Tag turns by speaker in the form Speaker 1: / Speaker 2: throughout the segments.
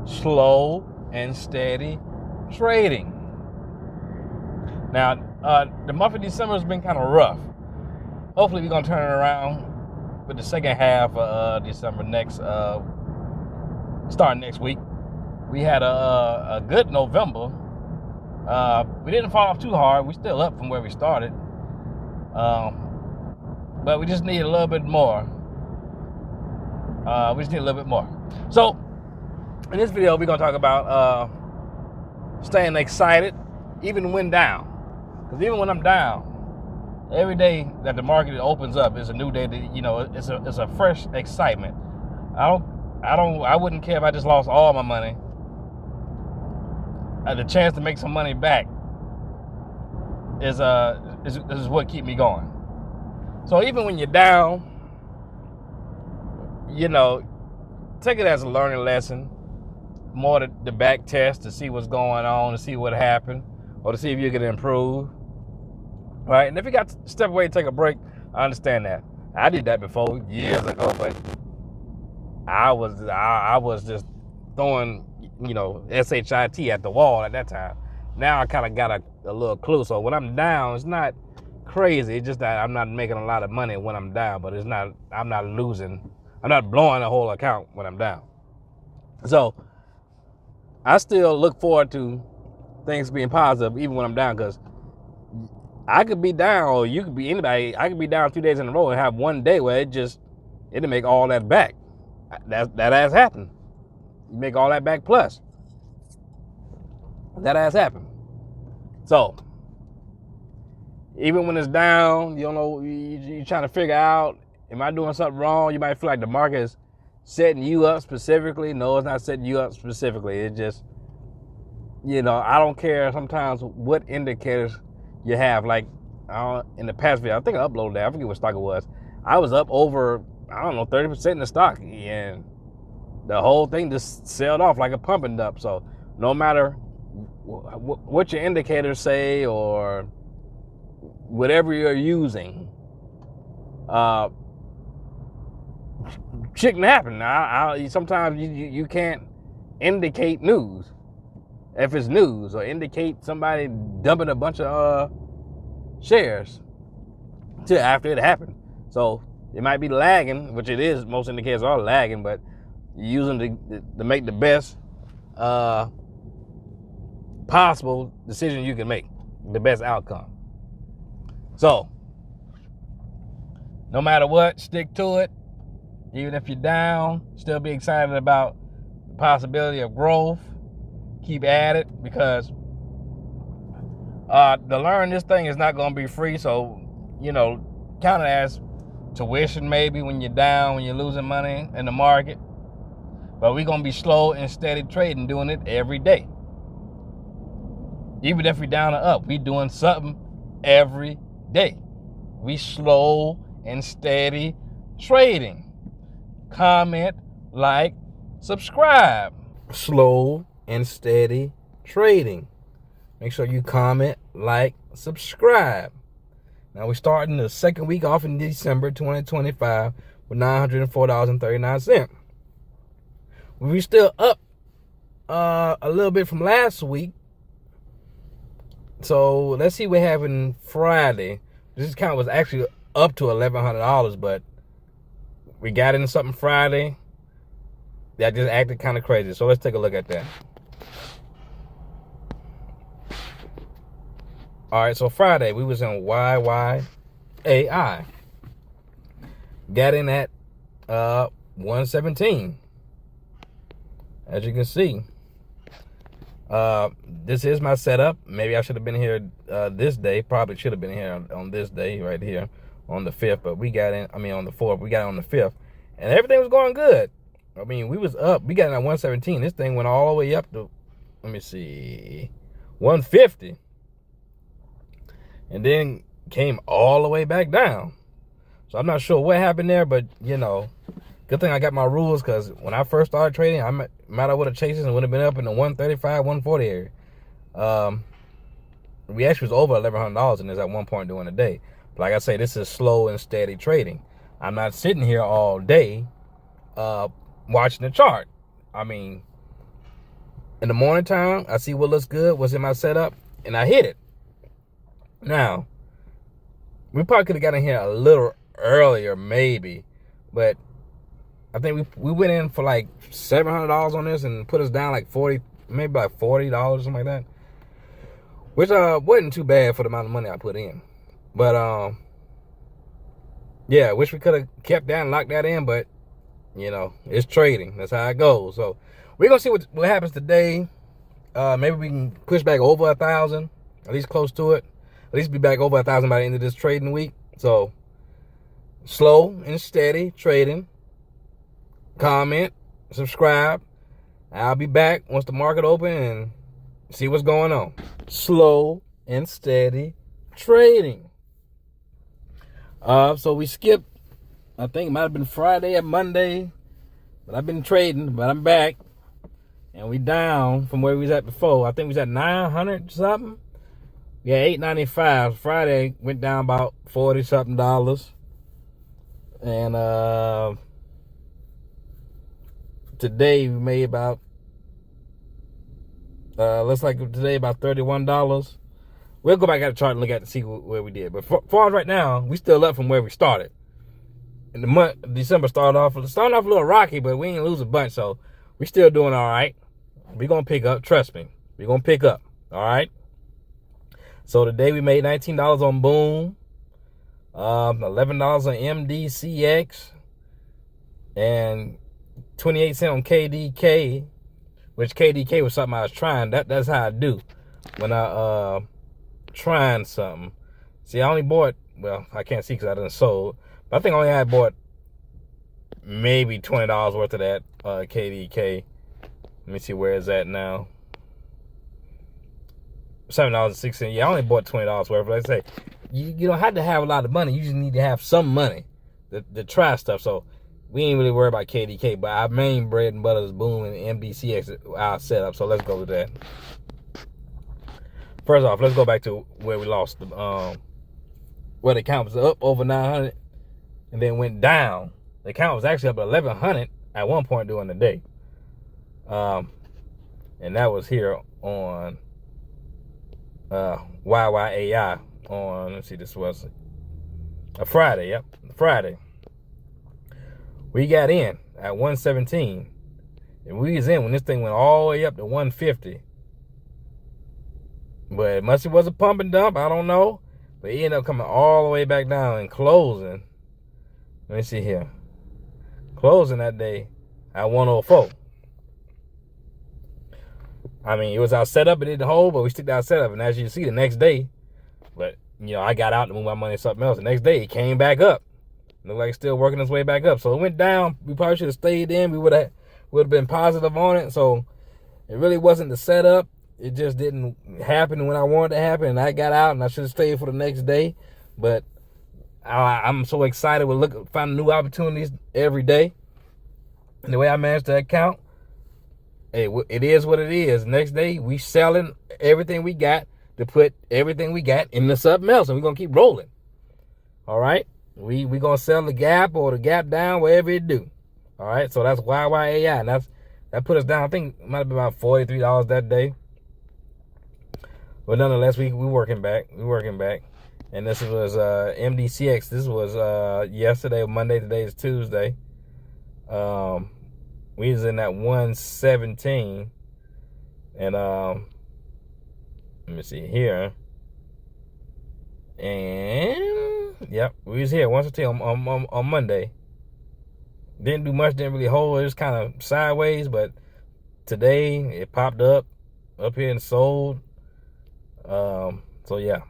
Speaker 1: slow and steady trading. Now, the month of December has been kind of rough. Hopefully, we're gonna turn it around with the second half of December starting next week. We had a good November. We didn't fall off too hard. We're still up from where we started, but we just need a little bit more. So, in this video, we're gonna talk about staying excited, even when down. Because even when I'm down, every day that the market opens up is a new day. It's a fresh excitement. I wouldn't care if I just lost all my money. The chance to make some money back is what keeps me going. So even when you're down, take it as a learning lesson, more the back test to see what's going on, to see what happened, or to see if you can improve. Right? And if you got to step away and take a break, I understand that. I did that before years ago, but I was just throwing, SHIT at the wall at that time. Now I kind of got a little clue. So when I'm down, it's not crazy. It's just that I'm not making a lot of money when I'm down, but I'm not losing. I'm not blowing the whole account when I'm down. So I still look forward to things being positive even when I'm down, because I could be down, or you could be anybody. I could be down 2 days in a row and have one day where it'll make all that back. That has happened. You make all that back plus. That has happened. So even when it's down, you don't know, you're trying to figure out, am I doing something wrong? You might feel like the market is setting you up specifically. No, it's not setting you up specifically. It's just, I don't care sometimes what indicators you have. Like in the past video, I think I uploaded that. I forget what stock it was. I was up over, 30% in the stock, and the whole thing just sailed off like a pumping dump. So no matter what your indicators say or whatever you're using, shit can happen. Sometimes you can't indicate news, if it's news, or indicate somebody dumping a bunch of shares till after it happened. So it might be lagging, which it is. Most indicators are lagging, but you use them to make the best possible decision you can make, the best outcome. So no matter what, stick to it. Even if you're down, still be excited about the possibility of growth. Keep at it, because to learn this thing is not going to be free. So, count it as tuition maybe when you're down, when you're losing money in the market. But we're going to be slow and steady trading, doing it every day. Even if we're down or up, we doing something every day. We slow and steady trading. Comment, like, subscribe. Slow and steady trading. Make sure you comment, like, subscribe. Now we're starting the second week off in December 2025 with $904.39. We're still up a little bit from last week. So let's see what happened Friday. This account was actually up to $1,100, but we got into something Friday that just acted kind of crazy. So let's take a look at that. All right, so Friday we was in YYAI. Got in at 117. As you can see, this is my setup. Maybe I should have been here this day. Probably should have been here on this day right here on the 5th. But we got in, on the 4th. We got in on the 5th. And everything was going good. We was up. We got in at 117. This thing went all the way up to, 150. And then came all the way back down. So I'm not sure what happened there, but, good thing I got my rules, because when I first started trading, I might have would have chased this and would have been up in the 135, 140 area. We actually was over $1,100 in this at one point during the day. But like I say, this is slow and steady trading. I'm not sitting here all day watching the chart. in the morning time, I see what looks good, what's in my setup, and I hit it. Now, we probably could have gotten here a little earlier, maybe, but I think we went in for like $700 on this and put us down like 40, maybe like $40, something like that, which wasn't too bad for the amount of money I put in. But yeah, I wish we could have kept that and locked that in, but you know, it's trading. That's how it goes. So we're gonna see what happens today. Maybe we can push back over 1,000, at least close to it. At least be back over 1,000 by the end of this trading week. So slow and steady trading. Comment, subscribe. I'll be back once the market open and see what's going on. Slow and steady trading. So we skipped, I think it might have been Friday or Monday, but I've been trading, but I'm back. And we down from where we was at before. I think we was at 900 something. Yeah, 895. Friday went down about $40 something. And today we made about looks like today about $31. We'll go back at the chart and look at to see where we did. But for far as right now, we still up from where we started. And the month December started off a little rocky, but we ain't lose a bunch, so we still doing all right. We're gonna pick up, trust me. We're gonna pick up. All right. So today we made $19 on Boom, $11 on MDCX, and 28 cents on KDK, which KDK was something I was trying. That's how I do when I trying something. See, I only bought, well, I can't see because I didn't sold, but I think I only had bought maybe $20 worth of that KDK. Let me see where it's at now. $7.06. Yeah, I only bought $20 worth. But like I say, you don't have to have a lot of money. You just need to have some money to try stuff. So we ain't really worried about KDK, but our main bread and butter is Boom and MBCX, our setup. So let's go with that. First off, let's go back to where we lost the where the count was up over 900 and then went down. The count was actually up at 1,100 at one point during the day. And that was here on YYAI on, let's see, this was a Friday. Yep, Friday. We got in at 117, and we was in when this thing went all the way up to 150. But it must have was a pump and dump, I don't know. But it ended up coming all the way back down and closing. Let me see here. Closing that day at 104. I mean, it was our setup, it didn't hold, but we stick to our setup. And as you see, the next day, but, you know, I got out to move my money to something else. The next day, it came back up. Looked like it's still working its way back up. So it went down. We probably should have stayed in. We would have been positive on it. So it really wasn't the setup. It just didn't happen when I wanted it to happen. And I got out, and I should have stayed for the next day. But I'm so excited. We're finding new opportunities every day. And the way I managed that account, hey, it is what it is. Next day, we selling everything we got to put everything we got into something else, and we're gonna keep rolling. All right, we gonna sell the gap or the gap down, wherever it do. All right, so that's YYAI, and that put us down. I think it might have been about $43 that day, but nonetheless, we working back. We working back, and this was MDCX. This was yesterday, Monday. Today is Tuesday. We was in that 117, and let me see here, and yep, we was here 117 on Monday. Didn't do much, didn't really hold. It was kind of sideways, but today it popped up here and sold. So yeah,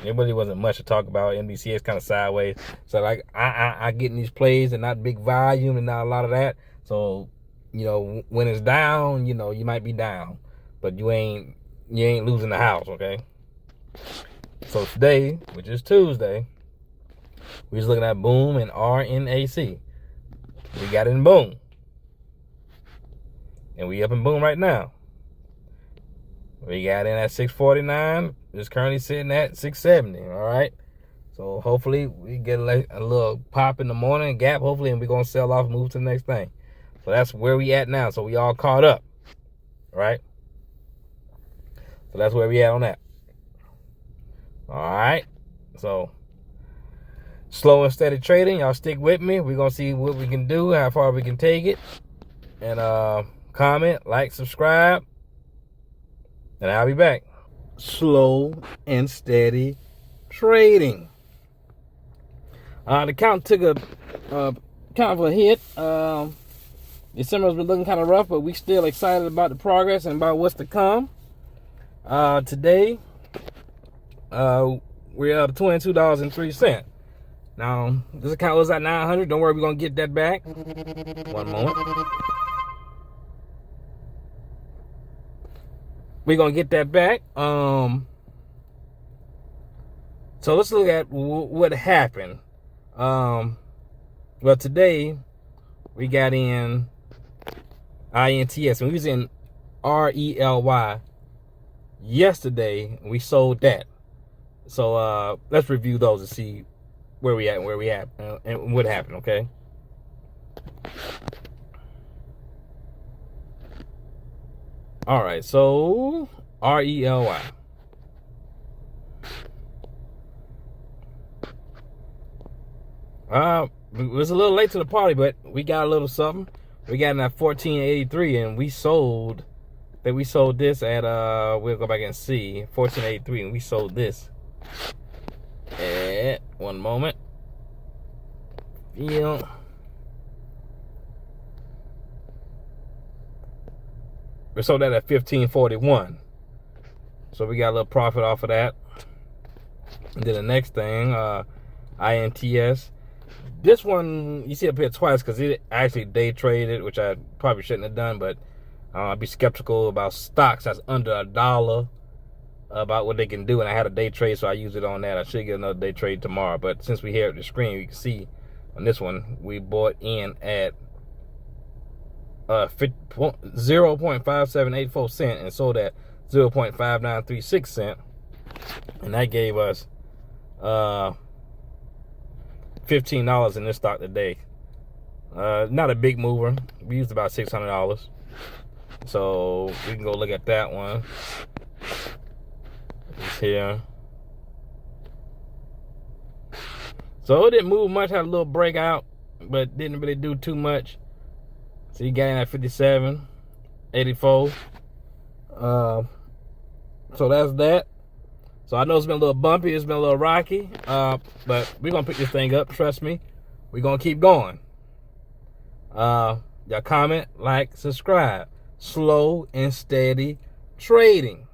Speaker 1: it really wasn't much to talk about. NBC is kind of sideways, so like I get in these plays and not big volume and not a lot of that. So, you know, when it's down, you know, you might be down, but you ain't losing the house, okay? So today, which is Tuesday, we was looking at Boom and RNAC. We got in Boom, and we up in Boom right now. We got in at 649. It's currently sitting at 670. All right. So hopefully we get a little pop in the morning, gap, hopefully, and we're gonna sell off, move to the next thing. So that's where we at now. So we all caught up, right? So that's where we at on that. All right. So slow and steady trading. Y'all stick with me. We're going to see what we can do, how far we can take it. And comment, like, subscribe. And I'll be back. Slow and steady trading. The count took a kind of a hit. December's been looking kind of rough, but we still excited about the progress and about what's to come. Today, we're at $22.03. Now, this account was at 900. Don't worry, we're gonna get that back. One moment. We're gonna get that back. So let's look at what happened. Well, today we got in INTS, and we was in RELY yesterday. We sold that. So let's review those and see where we at and what happened. Okay. All right. So RELY. It was a little late to the party, but we got a little something. We got in at 1483, and we sold this at we'll go back and see 1483, and we sold this at one moment. Yeah. We sold that at 1541. So we got a little profit off of that. And then the next thing, INTS. This one, you see up here twice because it actually day traded, which I probably shouldn't have done, but I'd be skeptical about stocks that's under $1 about what they can do. And I had a day trade, so I used it on that. I should get another day trade tomorrow. But since we're here at the screen, you can see on this one, we bought in at 0.5784 cent and sold at 0.5936 cent. And that gave us $15 in this stock today. Not a big mover. We used about $600. So we can go look at that one. It's here. So it didn't move much. Had a little breakout, but didn't really do too much. So you got in at 57.84. So that's that. So I know it's been a little bumpy, it's been a little rocky, but we're going to pick this thing up, trust me. We're going to keep going. Y'all comment, like, subscribe. Slow and steady trading.